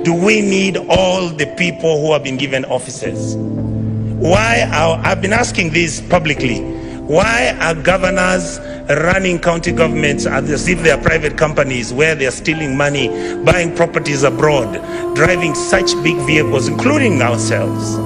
do we need all the people who have been given offices? I've been asking this publicly. Why are governors running county governments as if they are private companies where they are stealing money, buying properties abroad, driving such big vehicles, including ourselves?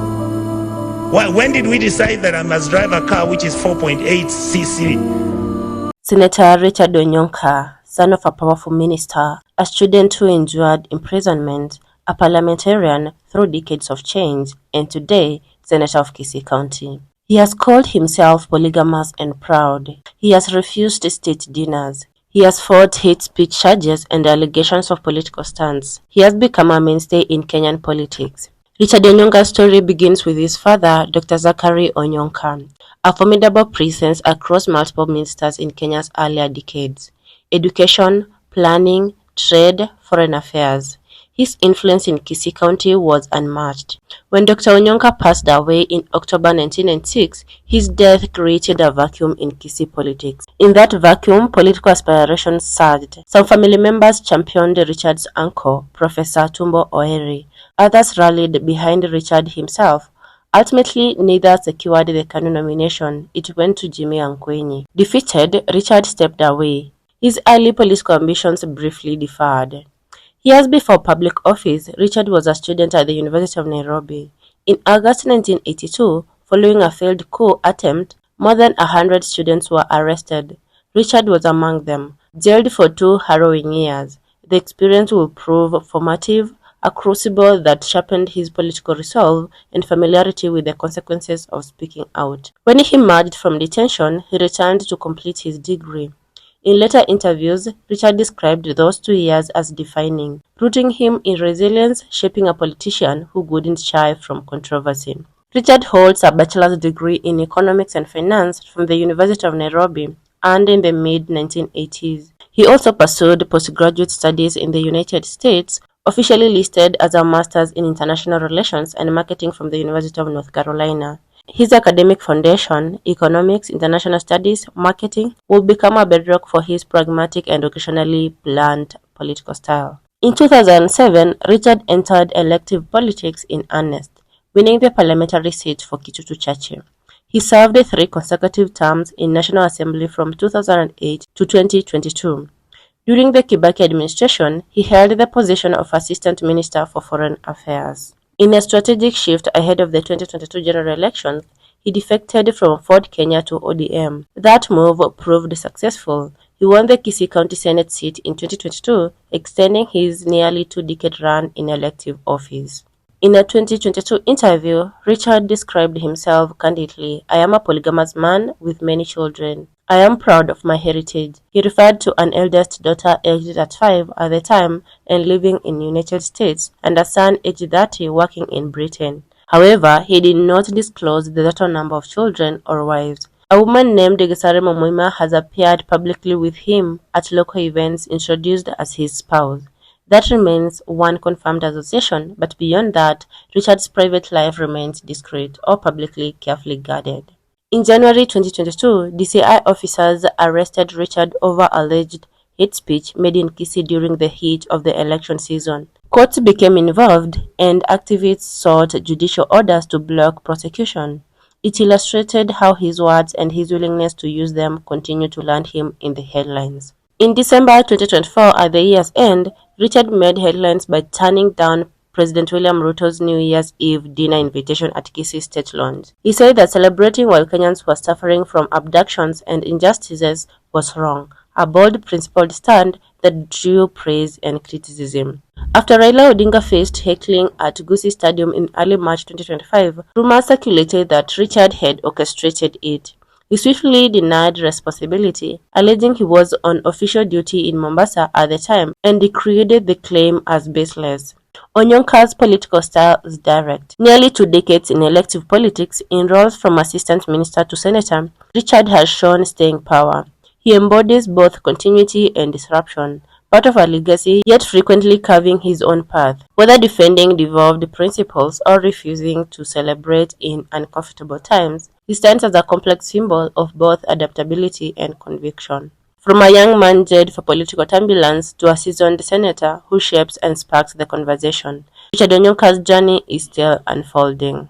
When did we decide that I must drive a car which is 4.8 cc? Senator Richard Onyonka'S, son of a powerful minister, a student who endured imprisonment, a parliamentarian through decades of change, and today, Senator of Kisii County. He has called himself polygamous and proud. He has refused state dinners. He has fought hate speech charges and allegations of political stunts. He has become a mainstay in Kenyan politics. Richard Onyonka'S story begins with his father, Dr. Zachary Onyonka'S, a formidable presence across multiple ministers in Kenya's earlier decades: education, planning, trade, foreign affairs. His influence in Kisii County was unmatched. When Dr. Onyonka'S passed away in October 1996, his death created a vacuum in Kisii politics. In that vacuum, political aspirations surged. Some family members championed Richard's uncle, Professor Tumbo Oeri. Others rallied behind Richard himself. Ultimately, neither secured the KANU nomination. It went to Jimmy Ankwenyi. Defeated, Richard stepped away. His early political ambitions briefly deferred. Years before public office, Richard was a student at the University of Nairobi. In August 1982, following a failed coup attempt, more than 100 students were arrested. Richard was among them, jailed for 2 harrowing years. The experience will prove formative, a crucible that sharpened his political resolve and familiarity with the consequences of speaking out. When he emerged from detention, he returned to complete his degree. In later interviews, Richard described those 2 years as defining, rooting him in resilience, shaping a politician who wouldn't shy from controversy. Richard holds a bachelor's degree in economics and finance from the University of Nairobi, earned in the mid-1980s. He also pursued postgraduate studies in the United States, officially listed as a master's in international relations and marketing from the University of North Carolina. His academic foundation, economics, international studies, marketing, will become a bedrock for his pragmatic and occasionally blunt political style. In 2007, Richard entered elective politics in earnest, winning the parliamentary seat for Kitutu Chache. He served 3 consecutive terms in National Assembly from 2008 to 2022. During the Kibaki administration, he held the position of Assistant Minister for Foreign Affairs. In a strategic shift ahead of the 2022 general elections, he defected from Ford Kenya to ODM. That move proved successful. He won the Kisii County Senate seat in 2022, extending his nearly 2-decade run in elective office. In a 2022 interview, Richard described himself candidly: "I am a polygamous man with many children. I am proud of my heritage." He referred to an eldest daughter aged at 5 at the time and living in the United States, and a son aged 30 working in Britain. However, he did not disclose the total number of children or wives. A woman named Gesare Momoima has appeared publicly with him at local events, introduced as his spouse. That remains one confirmed association, but beyond that, Richard's private life remains discreet or publicly carefully guarded. In January 2022, DCI officers arrested Richard over alleged hate speech made in Kisii during the heat of the election season. Courts became involved, and activists sought judicial orders to block prosecution. It illustrated how his words and his willingness to use them continue to land him in the headlines. In December 2024, at the year's end, Richard made headlines by turning down President William Ruto's New Year's Eve dinner invitation at Kisii State Launch. He said that celebrating while Kenyans were suffering from abductions and injustices was wrong, a bold, principled stand that drew praise and criticism. After Raila Odinga faced heckling at Gusii Stadium in early March 2025, rumors circulated that Richard had orchestrated it. He swiftly denied responsibility, alleging he was on official duty in Mombasa at the time, and decreed the claim as baseless. Onyonka'S political style is direct. Nearly 2 decades in elective politics, in roles from assistant minister to senator, Richard has shown staying power. He embodies both continuity and disruption, part of a legacy, yet frequently carving his own path, whether defending devolved principles or refusing to celebrate in uncomfortable times. He stands as a complex symbol of both adaptability and conviction. From a young man jailed for political turbulence to a seasoned senator who shapes and sparks the conversation, Richard Onyonka'S journey is still unfolding.